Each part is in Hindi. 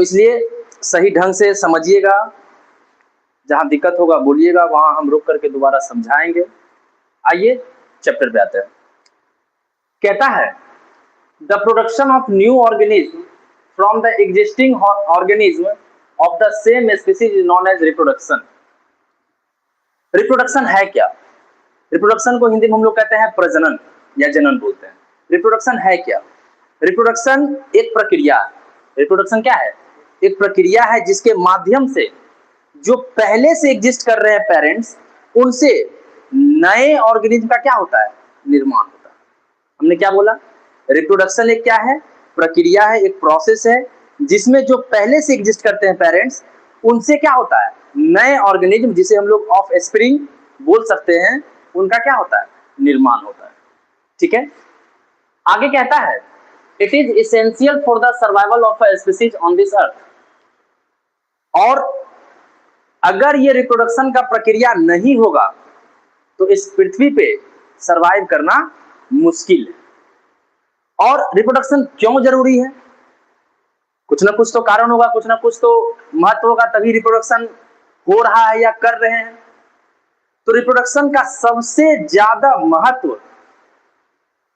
तो इसलिए सही ढंग से समझिएगा, जहां दिक्कत होगा बोलिएगा, वहां हम रुक करके दोबारा समझाएंगे। आइए चैप्टर पे आते हैं। कहता है the production of new organism from the existing organism of the same species is known as reproduction. Reproduction है क्या? रिप्रोडक्शन को हिंदी में हम लोग कहते हैं प्रजनन या जनन बोलते हैं। रिप्रोडक्शन है क्या? रिप्रोडक्शन एक प्रक्रिया है। रिप्रोडक्शन क्या है? एक प्रक्रिया है जिसके माध्यम से जो पहले से एग्जिस्ट कर रहे हैं पेरेंट्स, उनसे नए ऑर्गेनिज्म का क्या होता है? निर्माण होता है। हमने क्या बोला? रिप्रोडक्शन एक क्या है? प्रक्रिया है, एक प्रोसेस है जिसमें जो पहले से एग्जिस्ट करते हैं पेरेंट्स, उनसे क्या होता है? नए ऑर्गेनिज्म, जिसे हम लोग ऑफ स्प्रिंग बोल सकते हैं, उनका क्या होता है? निर्माण होता है। ठीक है, आगे कहता है it is essential for the survival of a species on this earth. और अगर ये रिप्रोडक्शन का प्रक्रिया नहीं होगा तो इस पृथ्वी पे सरवाइव करना मुश्किल है। और रिप्रोडक्शन क्यों जरूरी है? कुछ ना कुछ तो कारण होगा, कुछ ना कुछ तो महत्व होगा, तभी रिप्रोडक्शन हो रहा है या कर रहे हैं। तो रिप्रोडक्शन का सबसे ज्यादा महत्व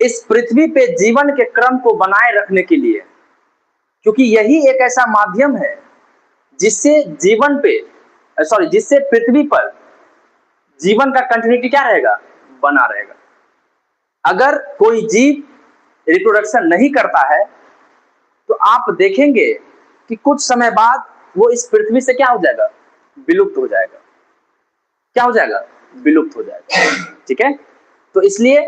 इस पृथ्वी पे जीवन के क्रम को बनाए रखने के लिए, क्योंकि यही एक ऐसा माध्यम है जिससे जीवन पे जिससे पृथ्वी पर जीवन का कंटिन्यूटी क्या रहेगा? बना रहेगा। अगर कोई जीव रिप्रोडक्शन नहीं करता है तो आप देखेंगे कि कुछ समय बाद वो इस पृथ्वी से क्या हो जाएगा? विलुप्त हो जाएगा। क्या हो जाएगा? विलुप्त हो जाएगा। ठीक है, तो इसलिए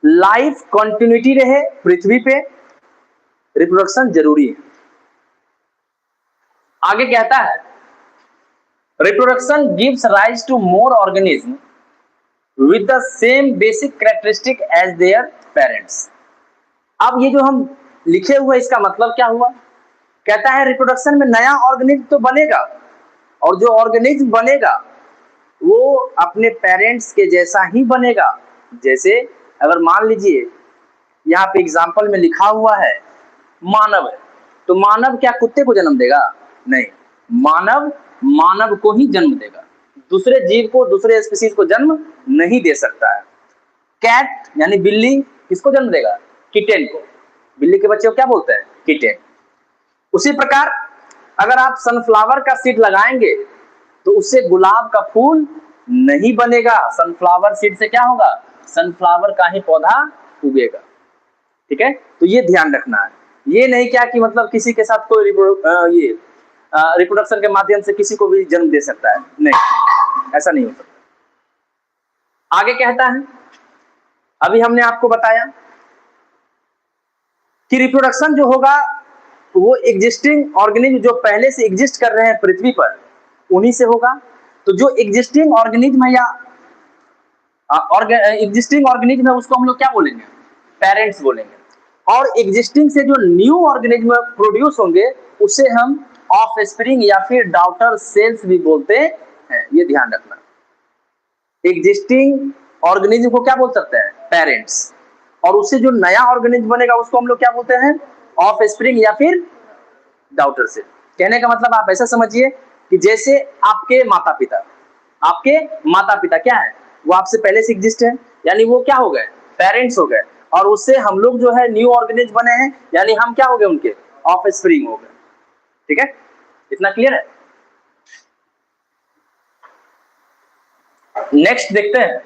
लाइफ कंटिन्यूटी रहे पृथ्वी पे, रिप्रोडक्शन जरूरी है। आगे कहता है reproduction gives rise to more organism with the same basic characteristic as their parents. अब ये जो हम लिखे हुए, इसका मतलब क्या हुआ? कहता है रिप्रोडक्शन में नया ऑर्गेनिज्म तो बनेगा, और जो ऑर्गेनिज्म बनेगा वो अपने पेरेंट्स के जैसा ही बनेगा। जैसे अगर मान लीजिए यहाँ पे एग्जाम्पल में लिखा हुआ है मानव है, तो मानव क्या कुत्ते को जन्म देगा? नहीं, मानव मानव को ही जन्म देगा, दूसरे जीव को, दूसरे स्पीसीज को जन्म नहीं दे सकता है। कैट यानी बिल्ली किसको जन्म देगा? किटेन को। बिल्ली के बच्चे को क्या बोलते हैं? किटेन। उसी प्रकार अगर आप सनफ्लावर का सीड लगाएंगे तो उससे गुलाब का फूल नहीं बनेगा, सनफ्लावर सीड से क्या होगा? सनफ्लावर का ही पौधा उगेगा। ठीक है, तो ये ध्यान रखना है। ये नहीं क्या कि मतलब किसी के साथ कोई रिप्रोडक्शन के माध्यम से किसी को भी जन्म दे सकता है, नहीं, ऐसा नहीं हो सकता। आगे कहता है, अभी हमने आपको बताया कि रिप्रोडक्शन जो होगा वो एग्जिस्टिंग ऑर्गेनिज्म जो पहले से एग्जिस्ट कर रहे हैं पृथ्वी पर, उन्हीं से होगा। तो जो एग्जिस्टिंग ऑर्गेनिज्म है या एग्जिस्टिंग ऑर्गेनिज्म है उसको हम लोग क्या बोलेंगे? पेरेंट्स बोलेंगे। और एग्जिस्टिंग से जो न्यू ऑर्गेनिज्म प्रोड्यूस होंगे उसे हम ऑफ स्प्रिंग या फिर डॉटर सेल्स भी बोलते हैं। ये ध्यान रखना। एग्जिस्टिंग ऑर्गेनिज्म को क्या बोल सकते हैं? पेरेंट्स। और उससे जो नया ऑर्गेनिज्म बनेगा उसको हम लोग क्या बोलते हैं? ऑफ स्प्रिंग या फिर डॉटर सेल। कहने का मतलब आप ऐसा समझिए कि जैसे आपके माता पिता क्या है? वो आपसे पहले से एग्जिस्ट है, यानी वो क्या हो गए? पेरेंट्स हो गए। और उससे हम लोग जो है न्यू ऑर्गेनिज्म बने हैं, यानी हम क्या हो गए? उनके ऑफ स्प्रिंग हो गए। ठीक है, इतना क्लियर है? नेक्स्ट देखते हैं।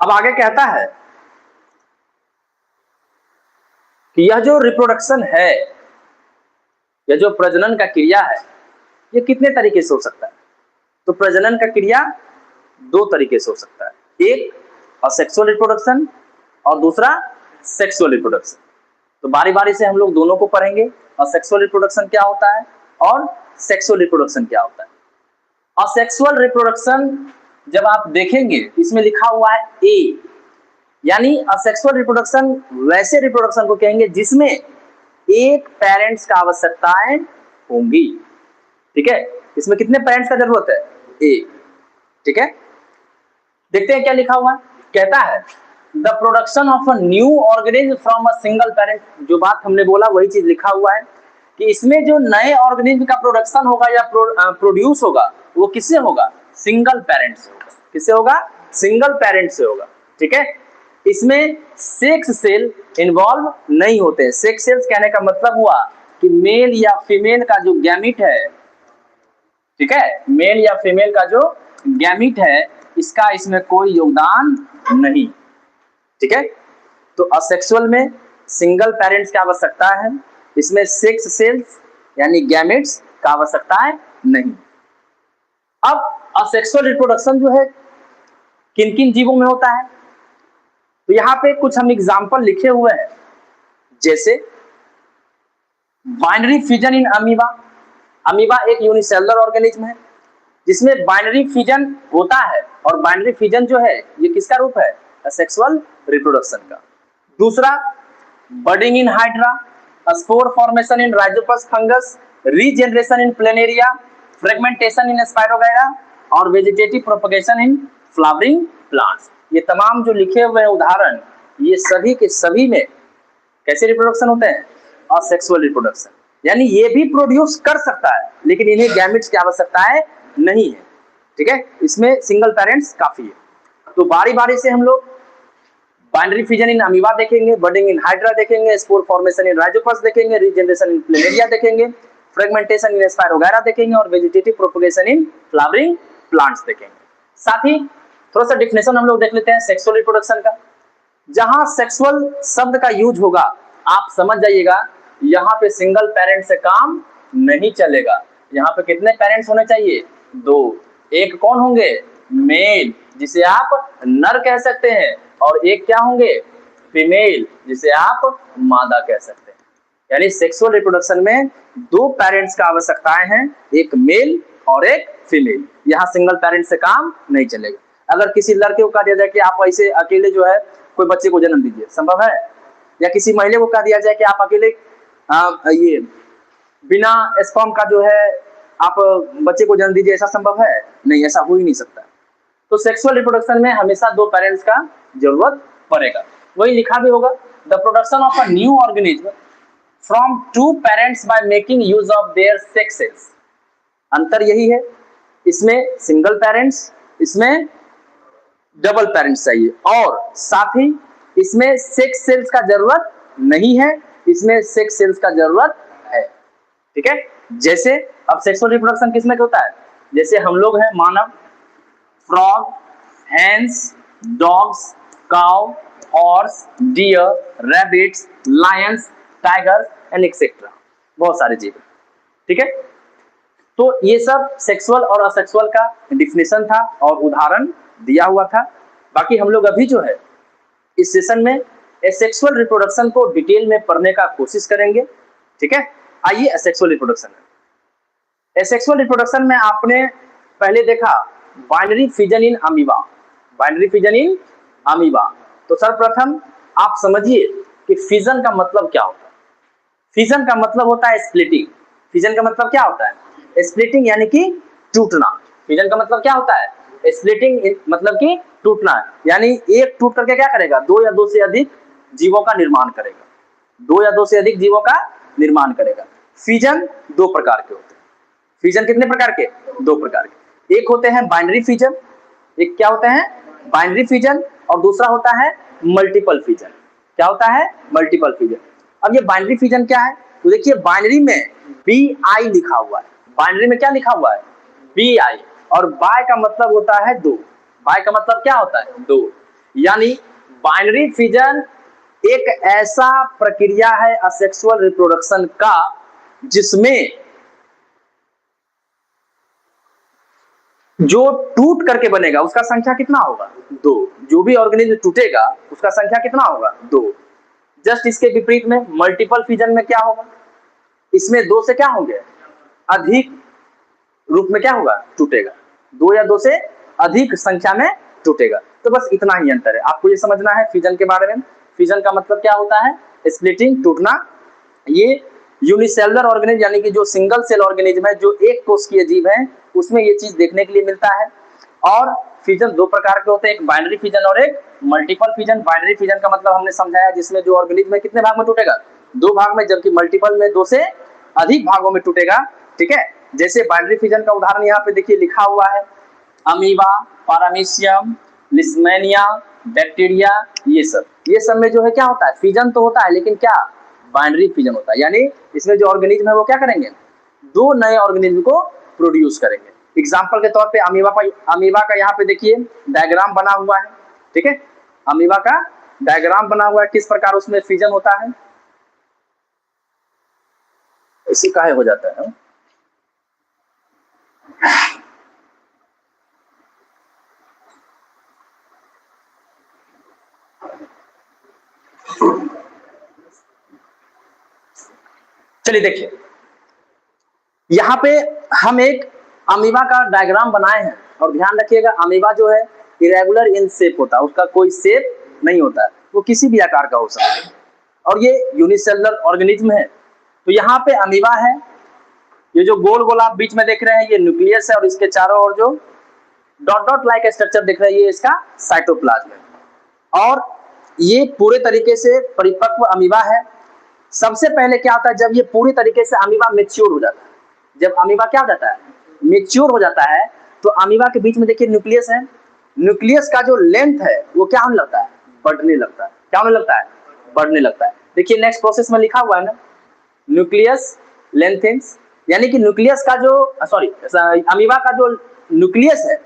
अब आगे कहता है कि यह जो रिप्रोडक्शन है, यह जो प्रजनन का क्रिया है, ये कितने तरीके से हो सकता है? तो प्रजनन का क्रिया दो तरीके से हो सकता है। एक असेक्सुअल रिप्रोडक्शन और दूसरा सेक्सुअल रिप्रोडक्शन। तो बारी बारी से हम लोग दोनों को पढ़ेंगे। असेक्सुअल रिप्रोडक्शन क्या होता है और सेक्सुअल रिप्रोडक्शन क्या होता है। असेक्सुअल रिप्रोडक्शन जब आप देखेंगे इसमें लिखा हुआ है ए, यानी असेक्सुअल रिप्रोडक्शन वैसे रिप्रोडक्शन को कहेंगे जिसमें एक पेरेंट्स का आवश्यकताएं होंगी। ठीक है, इसमें कितने पेरेंट्स का जरूरत है? एक। ठीक है, देखते हैं क्या लिखा हुआ। कहता है the production of a new organism from a single parent, जो बात हमने बोला वही चीज लिखा हुआ है कि इसमें जो नए ऑर्गेनिज्म का प्रोडक्शन होगा या प्रोड्यूस होगा वो किससे होगा, सिंगल पेरेंट से होगा। किससे होगा, सिंगल पेरेंट से होगा। ठीक है, इसमें सेक्स सेल इन्वॉल्व नहीं होते। सेक्स सेल्स कहने का मतलब हुआ कि मेल या फीमेल का जो गैमिट है, ठीक है, मेल या फीमेल का जो गैमिट है इसका इसमें कोई योगदान नहीं। ठीक है, तो असेक्सुअल में सिंगल पेरेंट्स की आवश्यकता है, इसमें सेक्स सेल्स यानी गैमेट्स का आवश्यकता है नहीं। अब असेक्सुअल रिप्रोडक्शन जो है किन किन जीवों में होता है, तो यहाँ पे कुछ हम एग्जाम्पल लिखे हुए हैं, जैसे binary fission in amoeba. Amoeba एक यूनिसेलुलर ऑर्गेनिज्म है जिसमें बाइनरी फिजन होता है, और बाइनरी फिजन जो है ये किसका रूप है, असेक्सुअल रिप्रोडक्शन का। दूसरा, budding in Hydra, spore formation in Rhizopus fungus, regeneration in Planaria, fragmentation in Spirogyra और vegetative propagation in flowering plants. ये तमाम जो लिखे हुए हैं उदाहरण, ये सभी के सभी में कैसे रिप्रोडक्शन होते हैं, असेक्सुअल रिप्रोडक्शन। यानी ये भी प्रोड्यूस कर सकता है लेकिन इन्हें गैमेट्स की आवश्यकता है नहीं है। ठीक है, इसमें सिंगल पेरेंट्स काफी है। तो बारी बारी से हम लोग बाइनरी फिजन इन अमीबा देखेंगे, बडिंग इन हाइड्रा देखेंगे, स्पोर फॉर्मेशन इन राइजोपस देखेंगे, रीजनरेशन इन प्लेनेरिया देखेंगे, फ्रेगमेंटेशन इन स्पाइरोगैरा देखेंगे और vegetative propagation in flowering plants देखेंगे। साथ ही थोड़ा सा डिफिनेशन हम लोग देख लेते हैं सेक्सुअल रिप्रोडक्शन का। जहां सेक्सुअल शब्द का यूज होगा आप समझ जाइएगा यहाँ पे सिंगल पेरेंट से काम नहीं चलेगा। यहाँ पे कितने पेरेंट्स होने चाहिए, दो। एक कौन होंगे, मेल जिसे आप नर कह सकते हैं, और एक क्या होंगे, फीमेल जिसे आप मादा कह सकते हैं। यानी सेक्सुअल रिप्रोडक्शन में दो पेरेंट्स का आवश्यकताएं हैं, एक मेल और एक फीमेल। यहाँ सिंगल पेरेंट से काम नहीं चलेगा। अगर किसी लड़के को कह दिया जाए कि आप ऐसे अकेले जो है कोई बच्चे को जन्म दीजिए, संभव है? या किसी महिला को कह दिया जाए कि आप अकेले ये बिना स्पर्म का जो है आप बच्चे को जन्म दीजिए, ऐसा संभव है? नहीं, ऐसा हो ही नहीं सकता। तो सेक्सुअल रिप्रोडक्शन में हमेशा दो पेरेंट्स का जरूरत पड़ेगा। वही लिखा भी होगा, the production of a new organism from two parents by making use of their sexes. अंतर यही है, इसमें सिंगल पेरेंट्स, इसमें डबल पेरेंट्स चाहिए, और साथ ही इसमें सेक्स सेल्स का जरूरत नहीं है, इसमें सेक्स सेल्स का जरूरत है। ठीक है, जैसे अब सेक्सुअल रिप्रोडक्शन किसमें होता है, जैसे हम लोग हैं मानव, frog, hens, dogs, cow, horse, deer, rabbits, lions, tiger and etcetera, बहुत सारे जीव। ठीक है, तो ये सब सेक्सुअल और असेक्सुअल का डिफिनेशन था और उदाहरण दिया हुआ था। बाकी हम लोग अभी जो है इस सेशन में एसेक्सुअल रिप्रोडक्शन को डिटेल में पढ़ने का कोशिश करेंगे। ठीक है, आइए एसेक्सुअल रिप्रोडक्शन में। एसेक्सुअल रिप्रोडक्शन में आपने पहले देखा binary fission in amoeba, binary fission in amoeba. तो सर्वप्रथम आप समझिए कि फिजन का मतलब क्या होता है। फिजन का मतलब होता है स्प्लिटिंग। फिजन का मतलब क्या होता है, स्प्लिटिंग यानी कि टूटना। फिजन का मतलब क्या होता है, स्प्लिटिंग मतलब कि टूटना, यानी एक टूट करके क्या करेगा, दो या दो से अधिक जीवों का निर्माण करेगा, दो या दो से अधिक जीवों का निर्माण करेगा। फिजन दो प्रकार के होते हैं। फिजन कितने प्रकार के, दो प्रकार के। एक होते हैं बाइनरी फिजन, एक क्या होते हैं, बाइनरी फिजन, और दूसरा होता है मल्टीपल फिजन। क्या होता है, मल्टीपल फिजन। अब ये बाइनरी फिजन क्या है, तो देखिए बाइनरी में BI लिखा हुआ है, बाइनरी में क्या लिखा हुआ है, BI, और बाय का मतलब होता है दो। बाय का मतलब क्या होता है, दो। यानी बाइनरी फिजन एक ऐसा प्रक्रिया है असेक्सुअल रिप्रोडक्शन का जिसमें जो टूट करके बनेगा उसका संख्या कितना होगा, दो। जो भी ऑर्गेनिज्म टूटेगा उसका संख्या कितना होगा, दो। जस्ट इसके विपरीत में मल्टीपल फिजन में क्या होगा, इसमें दो से क्या होंगे, अधिक रूप में क्या होगा, टूटेगा, दो या दो से अधिक संख्या में टूटेगा। तो बस इतना ही अंतर है, आपको ये समझना है फिजन के बारे में। फिजन का मतलब क्या होता है, स्प्लिटिंग, टूटना। ये यूनिसेलुलर ऑर्गेनिज्म यानी कि जो सिंगल सेल ऑर्गेनिज्म है, जो एक कोशिकीय जीव है, उसमें ये चीज देखने के लिए मिलता है। और फिजन दो प्रकार के होते हैं, एक बाइनरी फिजन और एक मल्टीपल फिजन। बाइनरी फिजन का मतलब हमने समझाया जिसमें जो ऑर्गेनिज्म है कितने भाग में टूटेगा, दो भाग में, जबकि मल्टीपल में दो से अधिक भागों में टूटेगा। ठीक है, जैसे बाइनरी फिजन का उदाहरण यहाँ पे देखिए लिखा हुआ है, अमीबा, पारामीशियम, लिस्मेनिया, बैक्टीरिया, ये सब में जो है क्या होता है, फिजन तो होता है, लेकिन क्या बाइनरी फिजन होता है, यानी इसमें जो ऑर्गेनिज्म है वो क्या करेंगे, दो नए ऑर्गेनिज्म को प्रोड्यूस करेंगे। एग्जाम्पल के तौर पे अमीबा का यहाँ पे देखिए डायग्राम बना हुआ है। ठीक है, अमीबा का डायग्राम बना हुआ है, किस प्रकार उसमें फिजन होता है, इसी काहे हो जाता है। चलिए देखिए, यहाँ पे हम एक अमीबा का डायग्राम बनाए हैं, और ध्यान रखिएगा अमीबा जो है इरेगुलर इन शेप होता है, उसका कोई शेप नहीं होता है, वो किसी भी आकार का हो सकता है, और ये यूनिसेलुलर ऑर्गेनिज्म है। तो यहाँ पे अमीबा है, ये जो गोल गोल आप बीच में देख रहे हैं ये न्यूक्लियस है, और इसके चारों ओर जो डॉट डॉट लाइक स्ट्रक्चर दिख रहा है ये इसका साइटोप्लाज्म है, और ये पूरे तरीके से परिपक्व अमीबा है। सबसे पहले क्या होता है, जब ये पूरी तरीके से अमीबा मैच्योर हो जाता है, जब अमीबा क्या हो जाता है, मैच्योर हो जाता है, तो अमीबा के बीच में देखिए न्यूक्लियस है, न्यूक्लियस का जो लेंथ है वो क्या होने लगता है, बढ़ने लगता है। क्या होने लगता है, बढ़ने लगता है। देखिए नेक्स्ट प्रोसेस में लिखा हुआ है ना, न्यूक्लियस लेंथेन्स, यानी कि न्यूक्लियस का जो अमीबा का जो न्यूक्लियस है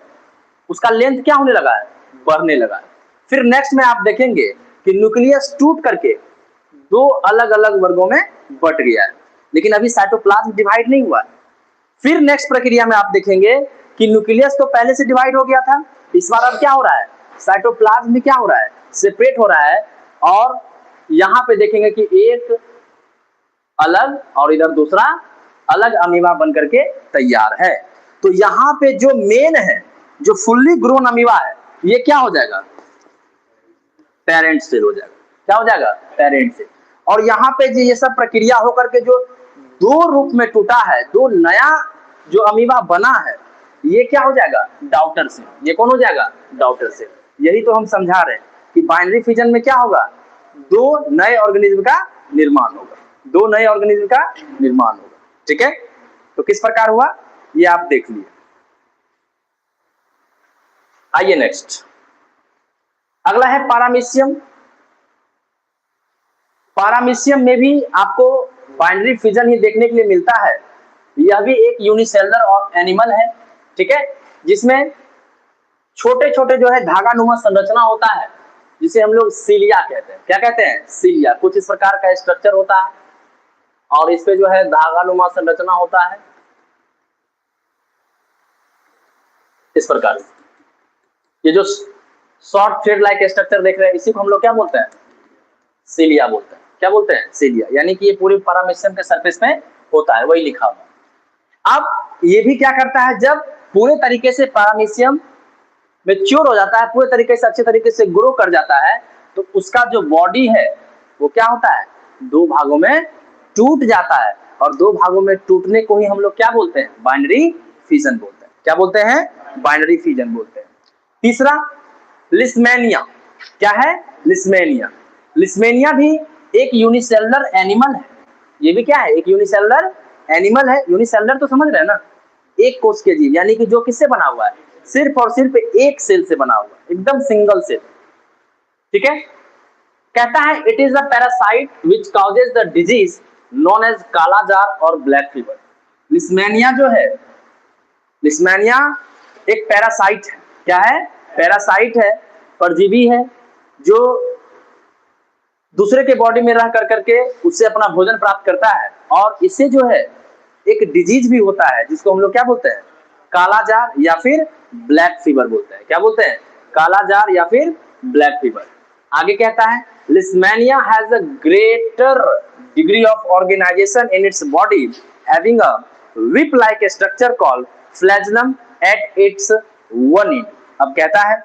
उसका लेंथ क्या होने लगा है, बढ़ने लगा है। फिर नेक्स्ट में आप देखेंगे कि न्यूक्लियस टूट करके दो अलग अलग वर्गों में बट गया है, लेकिन अभी साइटोप्लाज्म डिवाइड नहीं हुआ है। फिर नेक्स्ट प्रक्रिया में आप देखेंगे कि न्यूक्लियस तो पहले से डिवाइड हो गया था, इस बार अब क्या हो रहा है, साइटोप्लाज्म भी क्या हो रहा है, सेपरेट हो रहा है, और यहां पे देखेंगे कि एक अलग और इधर दूसरा अलग अमीबा बन करके तैयार है। तो यहाँ पे जो मेन है, जो फुल्ली ग्रोन अमीबा है, ये क्या हो जाएगा, पेरेंट सेल हो जाएगा। क्या हो जाएगा, पेरेंट सेल। और यहाँ पे ये सब प्रक्रिया होकर के जो दो रूप में टूटा है, दो नया जो अमीबा बना है, ये क्या हो जाएगा, डॉटर सेल। ये कौन हो जाएगा, डॉटर सेल। यही तो हम समझा रहे हैं कि बाइनरी फिजन में क्या होगा, दो नए ऑर्गेनिज्म का निर्माण होगा, दो नए ऑर्गेनिज्म का निर्माण होगा। ठीक है, तो किस प्रकार हुआ ये आप देख लीजिए। आइए नेक्स्ट, अगला है पारामीशियम। पारामीशियम में भी आपको बाइनरी फिजन ही देखने के लिए मिलता है। यह भी एक यूनिसेलुलर और एनिमल है। ठीक है, जिसमें छोटे छोटे जो है धागानुमा संरचना होता है, जिसे हम लोग सीलिया कहते हैं। क्या कहते हैं, सीलिया। कुछ इस प्रकार का स्ट्रक्चर होता है, और इस पे जो है धागानुमा संरचना होता है इस प्रकार। ये जो शॉर्ट थ्रेड लाइक स्ट्रक्चर देख रहे हैं, इसी को हम लोग क्या बोलते हैं, सीलिया बोलते हैं। क्या बोलते हैं, सीलिया। यानी कि ये पूरे पारामीशियम के सरफेस में होता है, वही लिखा हुआ। अब ये भी क्या करता है, जब पूरे तरीके से पारामीशियम मैच्योर हो जाता है, पूरे तरीके से अच्छे तरीके से ग्रो कर जाता है, तो उसका जो बॉडी है वो क्या होता है, दो भागों में टूट जाता है। और दो भागों में टूटने को ही हम लोग क्या बोलते हैं, बाइनरी फिजन बोलते हैं। क्या बोलते हैं, बाइनरी फिजन बोलते हैं। तीसरा लिस्मेनिया। क्या है, लिस्मेनिया। लिस्मेनिया भी एक यूनिसेलुलर एनिमल है। ये भी क्या है, एक यूनिसेलुलर एनिमल है। यूनिसेलुलर तो समझ रहे हैं ना, एक कोश के जीव, यानी कि जो किससे बना हुआ है, सिर्फ और सिर्फ एक सेल से बना हुआ है, एकदम सिंगल सेल। ठीक है, कहता है it is a parasite which causes the disease known as kala azar और ब्लैक फीवर। लिस्मेनिया जो है, लिस्मेनिया एक पैरासाइट है। क्या है, पैरासाइट है, परजीवी है, जो दूसरे के बॉडी में रह कर करके उससे अपना भोजन प्राप्त करता है। और इससे जो है एक डिजीज भी होता है, जिसको हम लोग क्या बोलते हैं, काला जार या फिर ब्लैक फीवर बोलते हैं। क्या बोलते हैं, काला जार या फिर ब्लैक फीवर। आगे कहता है Leishmania has a greater degree of organization in its body having a whip like structure called flagellum at its one end। अब कहता है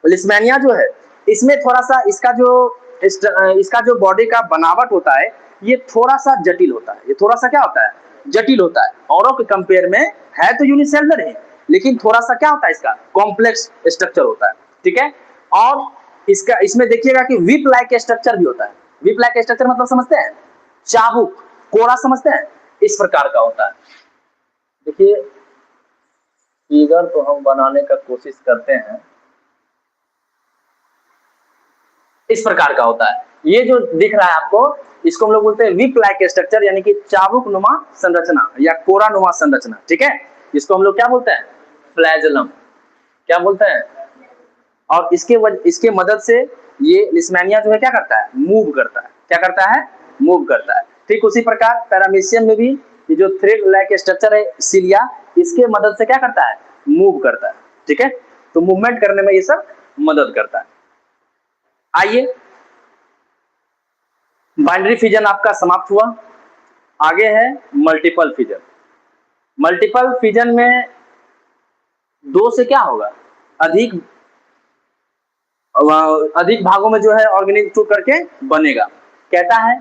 लिस्मेनिया जो है, इसमें थोड़ा सा इसका जो बॉडी का बनावट होता है, ये थोड़ा सा जटिल होता है। ये थोड़ा सा क्या होता है, जटिल होता है। औरों के कंपेयर में है तो यूनिसेलुलर है, लेकिन थोड़ा सा क्या होता है, इसका कॉम्प्लेक्स स्ट्रक्चर होता है, ठीक है। और इसका इसमें देखिएगा कि विप लाइक स्ट्रक्चर भी होता है। विप लाइक स्ट्रक्चर मतलब समझते हैं, चाबुक, कोड़ा समझते हैं, इस प्रकार का होता है। देखिए फिगर तो हम बनाने का कोशिश करते हैं, इस प्रकार का होता है। ये जो दिख रहा है आपको, इसको हम लोग बोलते हैं विप लाइक स्ट्रक्चर, यानी कि चाबुक नुमा संरचना या कोरा नुमा संरचना, ठीक है। इसको हम लोग क्या बोलते हैं, फ्लैजेलम, क्या बोलते हैं। और इसके मदद से ये लिस्मेनिया जो है क्या करता है, मूव करता है, क्या करता है, मूव करता है। ठीक उसी प्रकार पैरामीशियम में भी ये जो थ्रेड लाइक स्ट्रक्चर है सिलिया, इसके मदद से क्या करता है, मूव करता है, ठीक है। तो मूवमेंट करने में ये सब मदद करता है। आइए बाइनरी फिजन आपका समाप्त हुआ, आगे है मल्टीपल फिजन। मल्टीपल फिजन में दो से क्या होगा, अधिक भागों में जो है ऑर्गेनिज्म टूट करके बनेगा। कहता है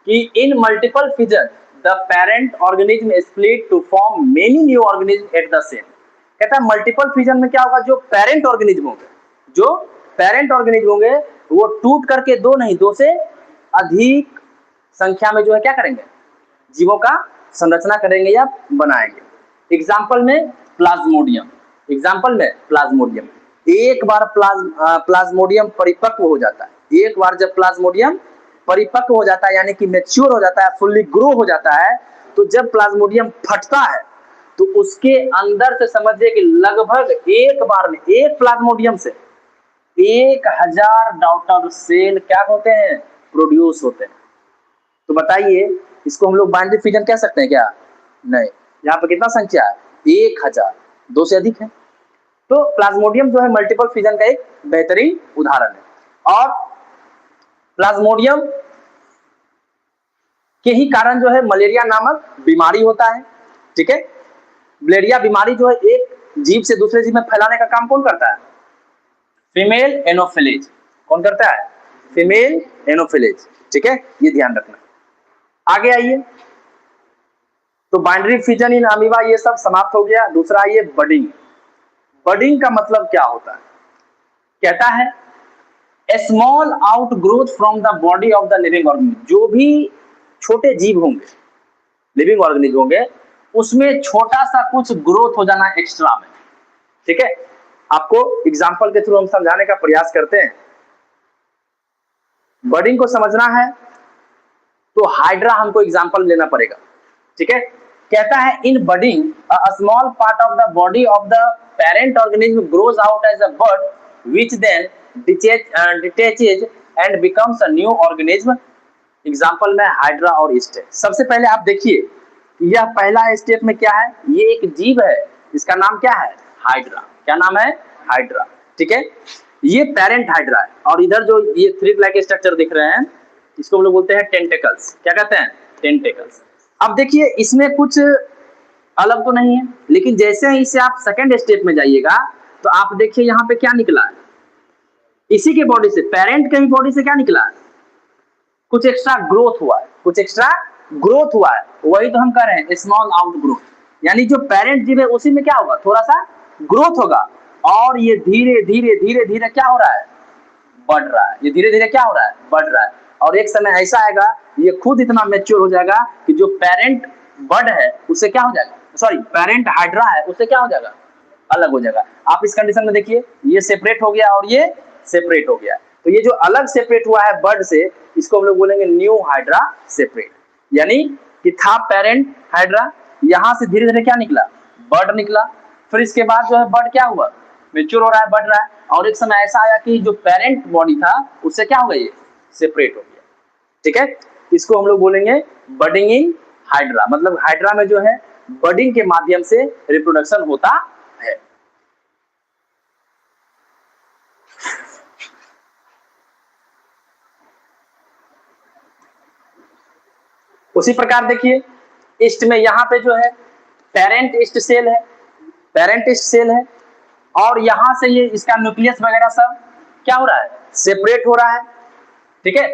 कि in multiple fission the parent organism split to form many new organism at the same. कहता है मल्टीपल फिजन में क्या होगा, जो पेरेंट ऑर्गेनिज्म होंगे, जो पेरेंट ऑर्गेनिज्म होंगे वो टूट करके दो नहीं, दो से अधिक संख्या में जो है क्या करेंगे, जीवों का संरचना करेंगे या बनाएंगे। एग्जाम्पल में प्लाज्मोडियम, एग्जाम्पल में प्लाज्मोडियम, एक बार प्लाज्मोडियम परिपक्व हो जाता है, एक बार जब प्लाज्मोडियम परिपक्व हो जाता है यानी कि मैच्योर हो जाता है, फुल्ली ग्रो हो जाता है, तो जब प्लाज्मोडियम फटता है तो उसके अंदर से समझिए कि लगभग एक बार में एक प्लाज्मोडियम से 1000 डॉटर सेल क्या होते हैं, प्रोड्यूस होते हैं। तो बताइए इसको हम लोग बाइनरी फिजन कह सकते हैं क्या, नहीं। यहाँ पे कितना संख्या है, 1000, दो से अधिक है। तो प्लाज्मोडियम जो है मल्टीपल फिजन का एक बेहतरीन उदाहरण है। और प्लाज्मोडियम के ही कारण जो है मलेरिया नामक बीमारी होता है, ठीक है। मलेरिया बीमारी जो है एक जीव से दूसरे जीव में फैलाने का काम कौन करता है, फीमेल एनोफिलीज। कौन करता है, फीमेल एनोफिलीज, ठीक है, ये ध्यान रखना। आगे आइए, तो बाइनरी फिजन इन अमीबा ये सब समाप्त हो गया। दूसरा आइए बडिंग। बडिंग का मतलब क्या होता है, कहता है a small outgrowth from the body of the living organism. जो भी छोटे जीव होंगे, लिविंग ऑर्गेनिज्म होंगे, उसमें छोटा सा कुछ ग्रोथ हो जाना एक्स्ट्रा में, ठीक है। आपको एग्जांपल के थ्रू हम समझाने का प्रयास करते हैं। बडिंग को समझना है तो हाइड्रा हमको एग्जांपल लेना पड़ेगा, ठीक है। कहता है in budding a small part of the body of the parent organism grows out as a bud which then detaches and becomes a new organism. Example में हाइड्रा और ईस्ट है। सबसे पहले आप देखिए यह पहला स्टेप में क्या है, ये एक जीव है, इसका नाम क्या है, हाइड्रा। क्या नाम है, हाइड्रा, ठीक है। ये पेरेंट हाइड्रा है। और इधर जो ये थ्रेड लाइक स्ट्रक्चर दिख रहे हैं, इसको हम लोग बोलते हैं टेंटेकल्स। क्या कहते हैं, टेंटेकल्स। अब देखिए इसमें कुछ अलग तो नहीं है, लेकिन जैसे ही इसे आप सेकेंड स्टेप में जाइएगा तो आप देखिए यहाँ पे क्या निकला है, इसी के बॉडी से, पेरेंट के ही बॉडी से क्या निकला है, कुछ एक्स्ट्रा ग्रोथ हुआ है, कुछ एक्स्ट्रा ग्रोथ हुआ है। वही तो हम कह रहे हैं स्मॉल आउट ग्रोथ, यानी जो पेरेंट जीव है उसी में क्या होगा, थोड़ा सा ग्रोथ होगा। और ये धीरे धीरे धीरे धीरे क्या हो रहा है, बढ़ रहा है। ये धीरे धीरे क्या हो रहा है, बढ़ रहा है। और एक समय ऐसा आएगा ये खुद इतना मैच्योर हो जाएगा कि जो पेरेंट बर्ड है उससे क्या हो जाएगा, सॉरी पेरेंट हाइड्रा है उससे क्या हो जाएगा, अलग हो जाएगा। आप इस कंडीशन में देखिए ये सेपरेट हो गया और ये सेपरेट हो गया। तो ये जो अलग सेपरेट हुआ है बर्ड से, इसको हम लोग बोलेंगे न्यू हाइड्रा सेपरेट। यानी कि था पेरेंट हाइड्रा, यहां से धीरे धीरे क्या निकला, बर्ड निकला। फिर इसके बाद जो है बर्ड क्या हुआ, मेच्योर हो रहा है, बढ़ रहा है। और एक समय ऐसा आया कि जो पेरेंट बॉडी था उससे क्या हो गया, ये सेपरेट हो गया, ठीक है। इसको हम लोग बोलेंगे बडिंग इन हाइड्रा। मतलब हाइड्रा में जो है बडिंग के माध्यम से रिप्रोडक्शन होता है। उसी प्रकार देखिए ईस्ट में यहाँ पे जो है पेरेंट ईस्ट सेल है, पेरेंट ईस्ट सेल है। और यहां से ये इसका न्यूक्लियस वगैरह सब क्या हो रहा है, सेपरेट हो रहा है, ठीक है।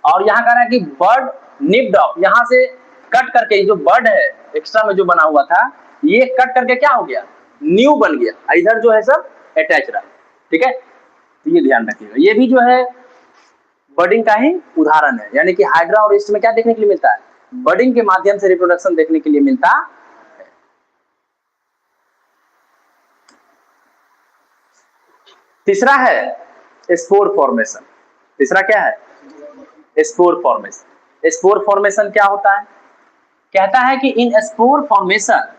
और यहाँ कह रहा है कि बर्ड निप्ड ऑफ, यहां से कट करके जो बर्ड है एक्स्ट्रा में जो बना हुआ था, ये कट करके क्या हो गया, न्यू बन गया, इधर जो है सब अटैच रहा। ठीक है, तो ये ध्यान रखिएगा। ये भी जो है बर्डिंग का ही उदाहरण है, यानी कि हाइड्रा और ईस्ट में क्या देखने के लिए मिलता है, बर्डिंग के माध्यम से रिप्रोडक्शन देखने के लिए मिलता है। तीसरा है स्पोर फॉर्मेशन। तीसरा क्या है, स्पोर फॉर्मेशन। स्पोर फॉर्मेशन क्या होता है, कहता है कि in spore formation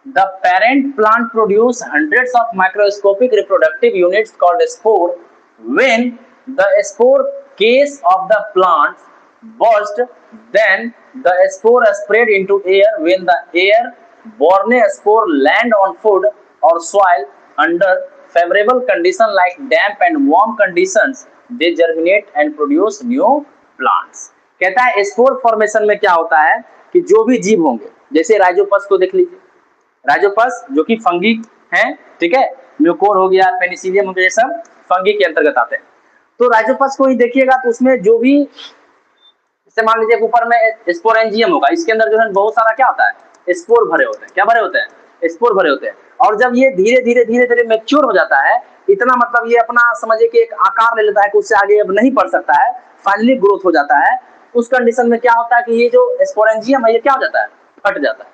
the parent plant produce hundreds of microscopic reproductive units called spore when the spore case of the plant burst, then the spore spread into air. When the air-borne spore land on food or soil under favorable conditions like damp and warm conditions, they germinate and produce new plants. कहता है स्पोर फॉर्मेशन में क्या होता है कि जो भी जीव होंगे, जैसे राइजोपस को देख लीजिए, राइजोपस जो कि फंगी हैं, ठीक है, म्यूकोर हो गया, पेनिसिलियम हो गया, ये सब फंगी के अंतर्गत आते हैं। तो राइजोपस को ही देखिएगा तो उसमें जो भी, जैसे मान लीजिए ऊपर में स्पोरेंजियम होगा, इसके अंदर जो है बहुत सारा क्या होता है, स्पोर भरे होते हैं। क्या भरे होते हैं, स्पोर भरे होते हैं। और जब ये धीरे धीरे धीरे धीरे मैच्योर हो जाता है, इतना मतलब ये अपना समझिए कि एक आकार ले लेता है कि उससे आगे अब नहीं बढ़ सकता है, फाइनली ग्रोथ हो जाता है, उस कंडीशन में क्या होता है कि ये जो स्पोरेंजियम है ये क्या हो जाता है, फट जाता है,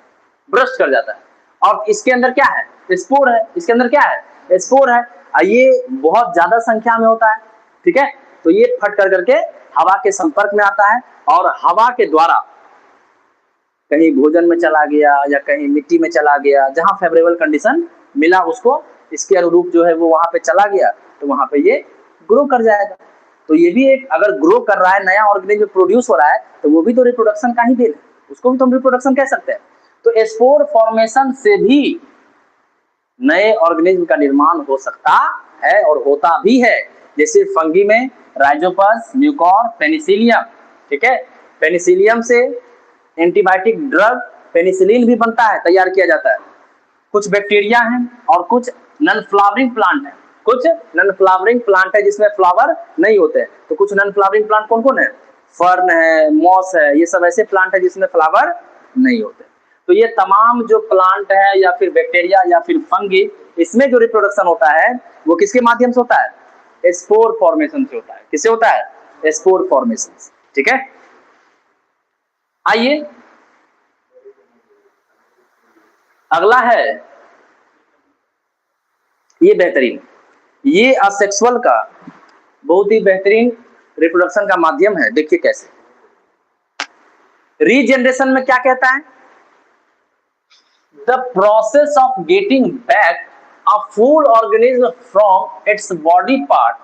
ब्रस्ट कर जाता है। और इसके अंदर क्या है, स्पोर है, इसके अंदर क्या है, स्पोर है। ये बहुत ज्यादा संख्या में होता है, ठीक है। तो ये फट कर करके हवा के संपर्क में आता है और हवा के द्वारा कहीं भोजन में चला गया या कहीं मिट्टी में चला गया, जहां फेवरेबल कंडीशन मिला उसको, इसके अनुरूप जो है वो वहां पे चला गया, तो वहां पे ये ग्रो कर जाएगा। तो ये भी एक, अगर ग्रो कर रहा है, नया ऑर्गेनिज्म प्रोड्यूस हो रहा है, तो वो भी तो रिप्रोडक्शन का ही देन है, उसको भी तो हम रिप्रोडक्शन कह सकते हैं। तो स्पोर फॉर्मेशन से भी नए ऑर्गेनिज्म का निर्माण हो सकता है और होता भी है, जैसे फंगी में राइजोपस, म्यूकोर, पेनिसिलियम, ठीक है। पेनिसिलियम से एंटीबायोटिक ड्रग पेनिसिलिन भी बनता है, तैयार किया जाता है। कुछ बैक्टीरिया हैं और कुछ नॉन फ्लावरिंग प्लांट है, कुछ नॉन फ्लावरिंग प्लांट है जिसमें फ्लावर नहीं होते हैं। तो कुछ नॉन फ्लावरिंग प्लांट कौन कौन है, फर्न है, मॉस है, ये सब ऐसे प्लांट है जिसमें फ्लावर नहीं होते। तो ये तमाम जो प्लांट है या फिर बैक्टीरिया या फिर फंगी, इसमें जो रिप्रोडक्शन होता है वो किसके माध्यम से होता है, स्पोर फॉर्मेशन से होता है। किससे होता है, स्पोर फॉर्मेशन से, ठीक है। आइए अगला है, ये बेहतरीन, ये असेक्सुअल का बहुत ही बेहतरीन रिप्रोडक्शन का माध्यम है। देखिए कैसे, रीजनरेशन में क्या कहता है, the process of getting back a full organism from its body part.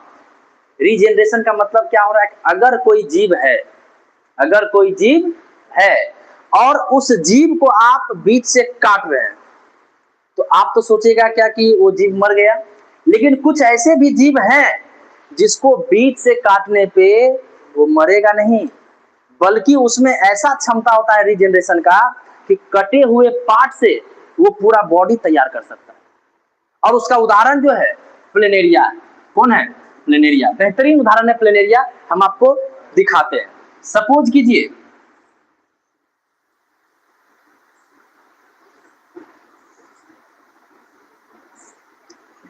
Regeneration का मतलब क्या हो रहा है, अगर कोई जीव है, अगर कोई जीव है और उस जीव को आप बीच से काट रहे हैं, तो आप तो सोचेगा क्या कि वो जीव मर गया, लेकिन कुछ ऐसे भी जीव हैं जिसको बीच से काटने पे वो मरेगा नहीं, बल्कि उसमें ऐसा क्षमता होता है रीजनरेशन का कि कटे हुए पार्ट से वो पूरा बॉडी तैयार कर सकता है। और उसका उदाहरण जो है प्लेनेरिया, कौन है, प्लेनेरिया, बेहतरीन उदाहरण है प्लेनेरिया। हम आपको दिखाते हैं। सपोज कीजिए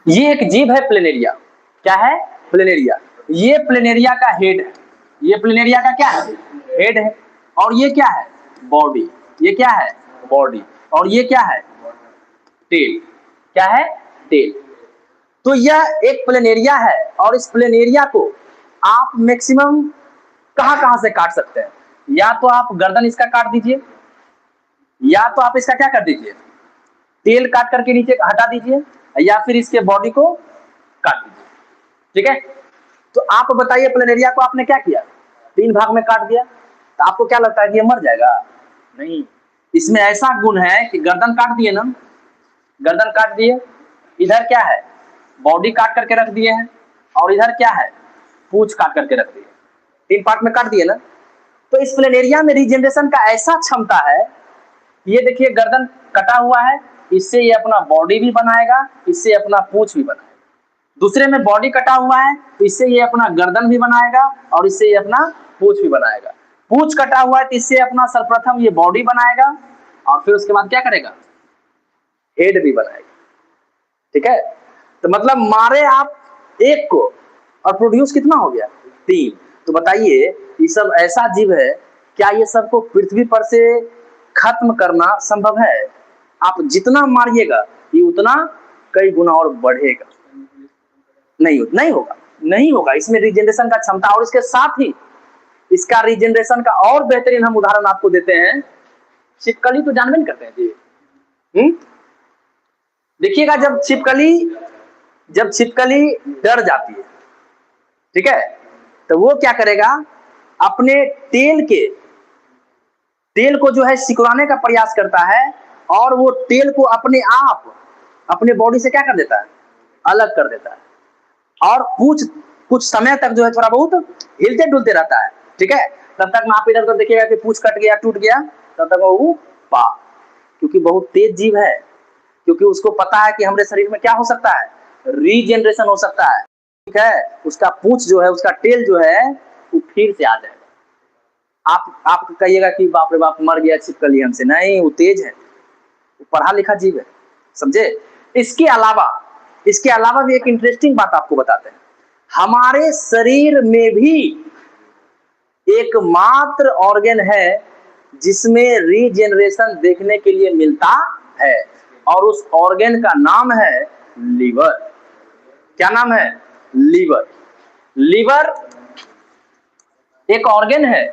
ये एक जीव है प्लेनेरिया, क्या है, प्लेनेरिया। ये प्लेनेरिया का हेड है, ये प्लेनेरिया का क्या है, हेड है। और ये क्या है, बॉडी, ये क्या है, बॉडी। और ये क्या है, टेल, क्या है, टेल। तो यह एक प्लेनेरिया है और इस प्लेनेरिया को आप मैक्सिमम कहां से काट सकते हैं, या तो आप गर्दन इसका काट दीजिए, या तो आप इसका क्या कर दीजिए, टेल काट करके नीचे हटा दीजिए, या फिर इसके बॉडी को काट दीजिए, ठीक है। तो आप बताइए, प्लेनेरिया को आपने क्या किया, 3 भाग में काट दिया, तो आपको क्या लगता है कि ये मर जाएगा, नहीं। इसमें ऐसा गुण है कि गर्दन काट दिए ना, गर्दन काट दिए, इधर क्या है, बॉडी काट करके रख दिए हैं, और इधर क्या है, पूंछ काट करके रख दिए, 3 पार्ट में काट दिए ना। तो इस प्लेनेरिया में रीजनरेशन का ऐसा क्षमता है, ये देखिए गर्दन कटा हुआ है, इससे ये अपना बॉडी भी बनाएगा, इससे अपना पूंछ भी बनाएगा। दूसरे में बॉडी कटा हुआ है, तो इससे ये अपना गर्दन भी बनाएगा और इससे ये अपना पूंछ भी बनाएगा। पूंछ कटा हुआ है तो इससे अपना सर्वप्रथम ये बॉडी बनाएगा और फिर उसके बाद क्या करेगा, हेड भी बनाएगा। ठीक है, तो मतलब मारे आप एक को और प्रोड्यूस कितना हो गया, 3। तो बताइए ये सब ऐसा जीव है, क्या ये सबको पृथ्वी पर से खत्म करना संभव है? आप जितना मारिएगा ये उतना कई गुना और बढ़ेगा। नहीं होगा, नहीं होगा। इसमें रीजनरेशन का क्षमता, और इसके साथ ही इसका रीजनरेशन का और बेहतरीन हम उदाहरण आपको देते हैं। छिपकली तो जानबे नहीं करते हैं जी। देखिएगा जब छिपकली डर जाती है, ठीक है, तो वो क्या करेगा, अपने तेल को जो है सिकुड़ाने का प्रयास करता है, और वो तेल को अपने आप अपने बॉडी से क्या कर देता है, अलग कर देता है, और कुछ समय तक जो है थोड़ा बहुत हिलते डुलते रहता है, ठीक है। तब तक में आप इधर उधर देखिएगा कि पूछ कट गया, टूट गया, तब तक वो पा, क्योंकि बहुत तेज जीव है, क्योंकि उसको पता है कि हमारे शरीर में क्या हो सकता है, रीजनरेशन हो सकता है, ठीक है। उसका पूछ जो है, उसका टेल जो है वो फिर से आ जाएगा। आप कहिएगा कि बाप रे बाप मर गया छिपकली हमसे, नहीं, वो तेज है, वो पढ़ा लिखा जीव है, समझे। इसके अलावा भी एक इंटरेस्टिंग बात आपको बताते हैं। हमारे शरीर में भी एकमात्र ऑर्गन है जिसमें रीजनरेशन देखने के लिए मिलता है, और उस ऑर्गन का नाम है लीवर। क्या नाम है, लीवर। लीवर एक ऑर्गन है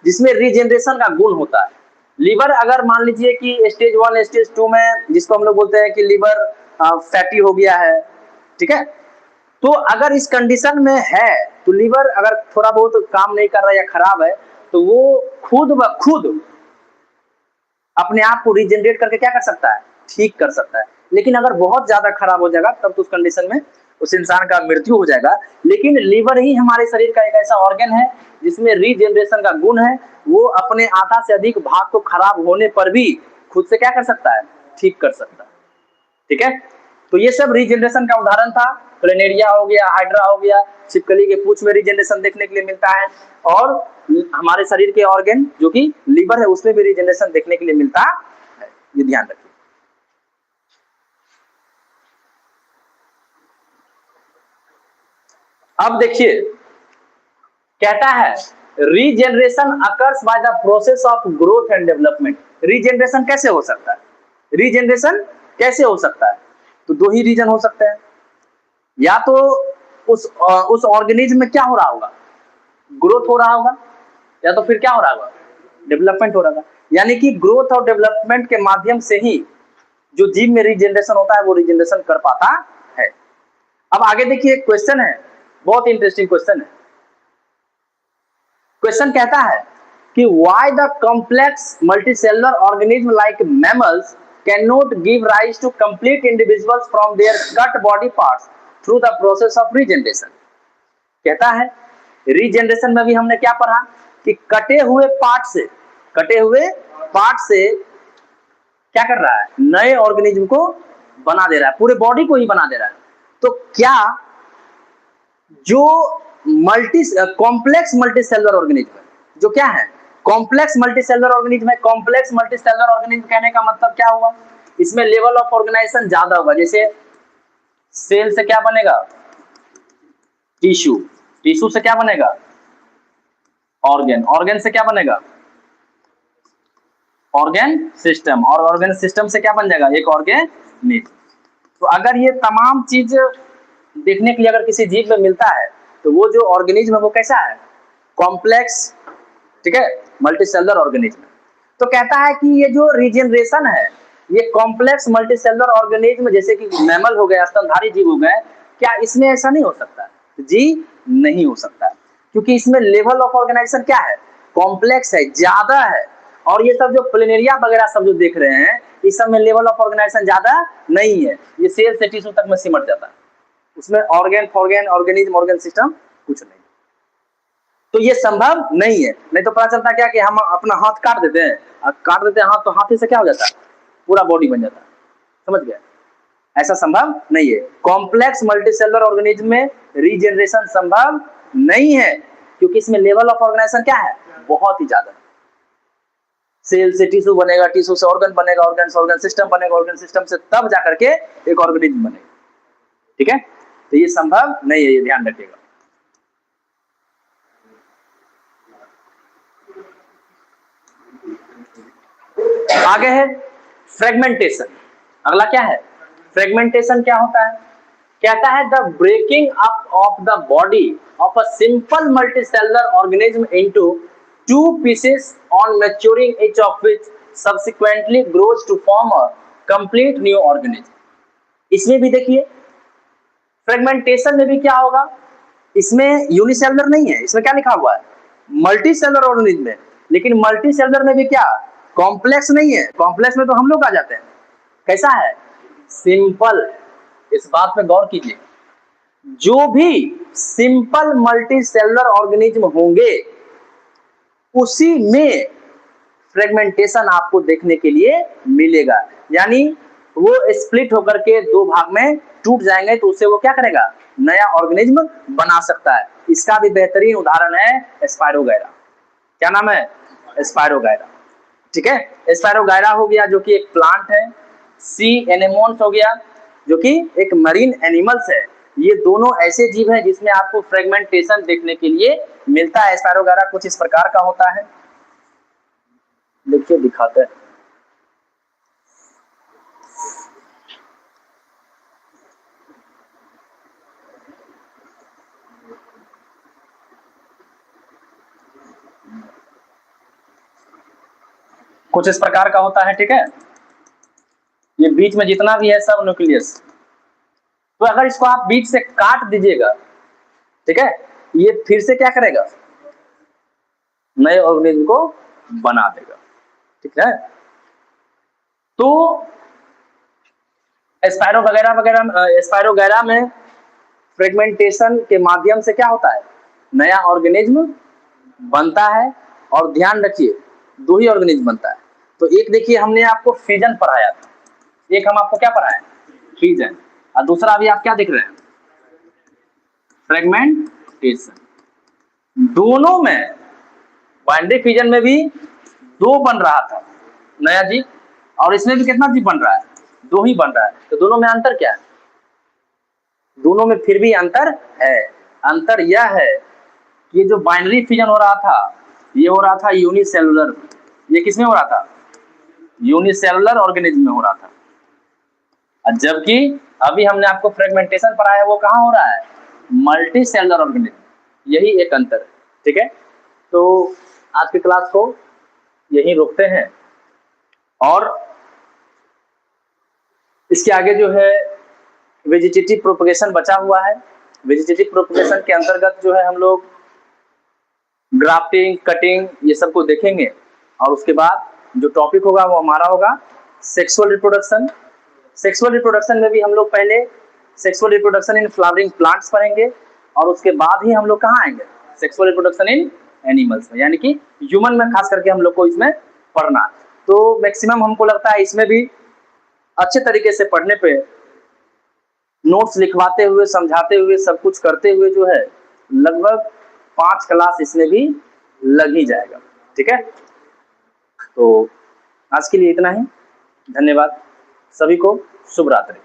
जिसमें रीजनरेशन का गुण होता है। लीवर अगर मान लीजिए कि स्टेज 1 स्टेज 2 में, जिसको हम लोग बोलते हैं कि लीवर फैटी हो गया है, ठीक है, तो अगर इस कंडीशन में है, तो लीवर अगर थोड़ा बहुत काम नहीं कर रहा है या खराब है, तो वो खुद ब खुद अपने आप को रीजनरेट करके क्या कर सकता है, ठीक कर सकता है। लेकिन अगर बहुत ज्यादा खराब हो जाएगा, तब तो उस कंडीशन में उस इंसान का मृत्यु हो जाएगा। लेकिन लीवर ही हमारे शरीर का एक ऐसा ऑर्गन है जिसमें रीजनरेशन का गुण है। वो अपने आधा से अधिक भाग को खराब होने पर भी खुद से क्या कर सकता है, ठीक कर सकता है, ठीक है। तो ये सब रीजनरेशन का उदाहरण था। प्लेनेरिया हो गया, हाइड्रा हो गया, छिपकली के पूंछ में रीजनरेशन देखने के लिए मिलता है, और हमारे शरीर के ऑर्गन जो कि लीवर है उसमें भी रीजनरेशन देखने के लिए मिलता है, ये ध्यान रखिए। अब देखिए, कहता है regeneration occurs by the process of growth and development. Regeneration कैसे हो सकता है, रीजनरेशन कैसे हो सकता है? तो दो ही रीजन हो सकते हैं, या तो उस ऑर्गेनिज्म में क्या हो रहा होगा, ग्रोथ हो रहा होगा, या तो फिर क्या हो रहा होगा, डेवलपमेंट हो रहा होगा। यानी कि ग्रोथ और डेवलपमेंट के माध्यम से ही जो जीव में रीजनरेशन होता है वो रीजनरेशन कर पाता है। अब आगे देखिए, क्वेश्चन है, बहुत इंटरेस्टिंग क्वेश्चन है। क्वेश्चन कहता है कि why the complex multicellular organism like mammals can not give rise to complete individuals from their cut body parts through the process of regeneration. कहता है रीजनरेशन में भी हमने क्या पढ़ा कि कटे हुए पार्ट से क्या कर रहा है, नए ऑर्गेनिज्म को बना दे रहा है, पूरे बॉडी को ही बना दे रहा है। तो क्या जो कॉम्प्लेक्स मल्टीसेलुलर ऑर्गेनिज्म, जो क्या है, कॉम्प्लेक्स मल्टीसेलुलर ऑर्गेनिज्म है। कॉम्प्लेक्स मल्टीसेलुलर ऑर्गेनिज्म कहने का मतलब क्या हुआ, इसमें लेवल ऑफ ऑर्गेनाइजेशन ज्यादा होगा। जैसे सेल से क्या बनेगा, टिश्यू, टिश्यू से क्या बनेगा, ऑर्गन, ऑर्गन से क्या बनेगा, ऑर्गन सिस्टम, और ऑर्गन सिस्टम से क्या बन जाएगा, एक ऑर्गेनिज्म। तो अगर ये तमाम चीज देखने के लिए अगर किसी जीव में मिलता है, तो वो जो ऑर्गेनिज्म है वो कैसा है, कॉम्प्लेक्स, ठीक है, मल्टीसेलुलर ऑर्गेनिज्म। तो कहता है कि ये जो रीजनरेशन है, ये कॉम्प्लेक्स मल्टीसेलुलर ऑर्गेनिज्म जैसे कि मैमल हो गए, स्तनधारी जीव हो गए, क्या इसमें ऐसा नहीं हो सकता? जी नहीं हो सकता, क्योंकि इसमें लेवल ऑफ ऑर्गेनाइजेशन क्या है, कॉम्प्लेक्स है, ज्यादा है। और ये सब जो प्लेनेरिया वगैरह सब जो देख रहे हैं, इस सब में लेवल ऑफ ऑर्गेनाइजेशन ज्यादा नहीं है, ये सेल से टिश्यू तक में सिमट जाता है, उसमें ऑर्गन फॉर्गन ऑर्गेनिज्म ऑर्गन सिस्टम कुछ नहीं। तो ये संभव नहीं है। नहीं तो पता चलता क्या कि हम अपना हाथ काट देते हैं, काट देते हैं हाथ, तो हाथी से क्या हो जाता है, पूरा बॉडी बन जाता है, समझ गया। ऐसा संभव नहीं है। कॉम्प्लेक्स मल्टीसेलुलर ऑर्गेनिज्म में रीजनरेशन संभव नहीं है, क्योंकि इसमें लेवल ऑफ ऑर्गेनाइजेशन क्या है, बहुत ही ज्यादा। सेल से टिश्यू बनेगा, टिश्यू से ऑर्गन बनेगा, ऑर्गन से ऑर्गन सिस्टम बनेगा, ऑर्गन सिस्टम से तब जाकर के एक ऑर्गेनिज्म बनेगा। ठीक है, तो ये संभव नहीं है, ये ध्यान रखिएगा। आगे है फ्रेगमेंटेशन। अगला क्या है? फ्रेगमेंटेशन क्या होता है? कहता है the breaking up of the body of a simple multicellular organism into two pieces on maturing each of which subsequently grows to form a complete new organism. इसमें भी देखिए फ्रेगमेंटेशन में भी क्या होगा, इसमें यूनिसेलुलर नहीं है, इसमें क्या लिखा हुआ है? मल्टी सेलुलर ऑर्गेनिज्म है। लेकिन मल्टी सेलुलर में भी क्या कॉम्प्लेक्स नहीं है? कॉम्प्लेक्स में तो हम लोग आ जाते हैं। कैसा है? सिंपल। इस बात पे गौर कीजिए, जो भी सिंपल मल्टी सेलुलर ऑर्गेनिज्म होंगे उसी में फ्रेगमेंटेशन आपको देखने के लिए मिलेगा। यानी वो स्प्लिट होकर के दो भाग में टूट जाएंगे तो उससे वो क्या करेगा? नया ऑर्गेनिज्म बना सकता है। इसका भी बेहतरीन उदाहरण है स्पायरोगायरा। क्या नाम है? स्पायरोगायरा। ठीक है, स्पायरोगायरा हो गया जो कि एक प्लांट है। सी एनेमोन्स हो गया जो कि एक मरीन एनिमल्स है। ये दोनों ऐसे जीव हैं जिसमें आपको फ्रेगमेंटेशन देखने के लिए मिलता है। स्पायरोगायरा कुछ इस प्रकार का होता है, देखिए दिखाते हैं। कुछ इस प्रकार का होता है। ठीक है, ये बीच में जितना भी है सब न्यूक्लियस। तो अगर इसको आप बीच से काट दीजिएगा, ठीक है, ये फिर से क्या करेगा? नए ऑर्गेनिज्म को बना देगा। ठीक है, तो स्पायरो वगैरह वगैरह स्पायरोगायरा में फ्रेगमेंटेशन के माध्यम से क्या होता है? नया ऑर्गेनिज्म बनता है। और ध्यान रखिए दो ही ऑर्गेनिज्म बनता है। तो एक देखिए हमने आपको फिजन पढ़ाया था, एक हम आपको क्या पढ़ाए? फिजन। और दूसरा अभी आप क्या देख रहे हैं? फ्रेगमेंटेशन। दोनों में बाइनरी फिजन में भी दो बन रहा था नया जीव, और इसमें भी कितना जीव बन रहा है? दो ही बन रहा है। तो दोनों में अंतर क्या है? दोनों में फिर भी अंतर है। अंतर यह है कि ये जो बाइनरी फिजन हो रहा था ये हो रहा था यूनिसेलुलर। ये किसमें हो रहा था? यूनिसेलुलर ऑर्गेनिज्म में हो रहा था। जबकि अभी हमने आपको फ्रेगमेंटेशन पढ़ाया है वो कहाँ हो रहा है? Multi cellular organism. यही एक अंतर है। ठीक है, तो आज की क्लास को यहीं रोकते हैं और इसके आगे जो है वेजिटेटिव प्रोपगेशन बचा हुआ है। वेजिटेटिव प्रोपगेशन के अंतर्गत जो है हम लोग ग्राफ्टिंग, कटिंग ये सब को देखेंगे। और उसके बाद जो टॉपिक होगा वो हमारा होगा सेक्सुअल रिप्रोडक्शन। सेक्सुअल रिप्रोडक्शन में भी हम लोग पहले sexual reproduction in flowering plants पढ़ेंगे और उसके बाद ही हम लोग कहाँ आएंगे? सेक्सुअल रिप्रोडक्शन इन एनिमल्स में, यानी कि ह्यूमन में खास करके हम लोग को इसमें पढ़ना। तो मैक्सिमम हमको लगता है इसमें भी अच्छे तरीके से पढ़ने पे, नोट्स लिखवाते हुए, समझाते हुए, सब कुछ करते हुए जो है लगभग 5 क्लास इसमें भी लग ही जाएगा। ठीक है, तो आज के लिए इतना ही। धन्यवाद सभी को। शुभ रात्रि।